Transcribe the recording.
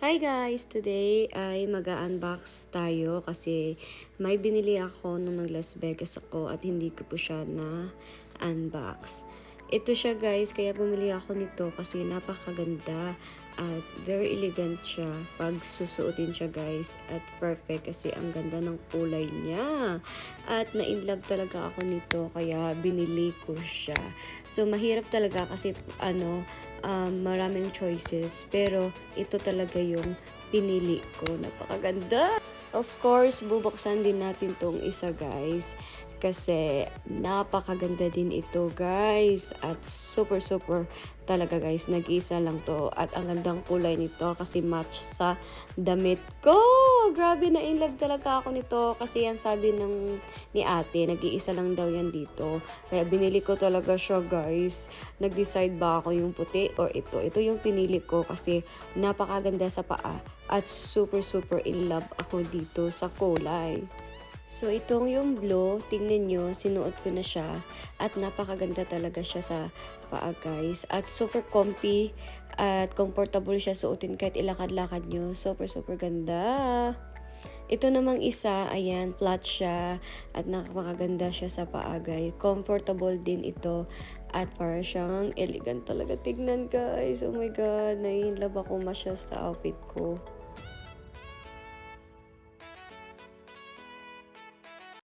Hi guys! Today ay mag-unbox tayo kasi may binili ako nung nag-Las Vegas ako at hindi ko po siya na-unbox. Ito siya guys, kaya bumili ako nito kasi napakaganda at very elegant siya pag susuotin siya guys at perfect kasi ang ganda ng kulay niya at na-inlove talaga ako nito kaya binili ko siya. So mahirap talaga kasi maraming choices pero ito talaga yung pinili ko. Napakaganda! Of course, bubuksan din natin tong isa guys kasi napakaganda din ito guys at super talaga guys, nag-isa lang to at ang gandang kulay nito kasi match sa damit ko. Grabe, na in love talaga ako nito kasi yan sabi ni ate, nag-iisa lang daw yan dito kaya binili ko talaga siya guys. Nag-decide ba ako yung puti or ito yung pinili ko kasi napakaganda sa paa at super in love ako dito sa kulay. So, itong yung blue, tingnan nyo, sinuot ko na siya at napakaganda talaga siya sa paa guys. At super comfy at comfortable siya suotin kahit ilakad-lakad nyo. Super ganda. Ito namang isa, ayan, flat siya at napakaganda siya sa paa guys. Comfortable din ito at para siyang elegant talaga tignan guys. Oh my god, nai-love ako masya sa outfit ko.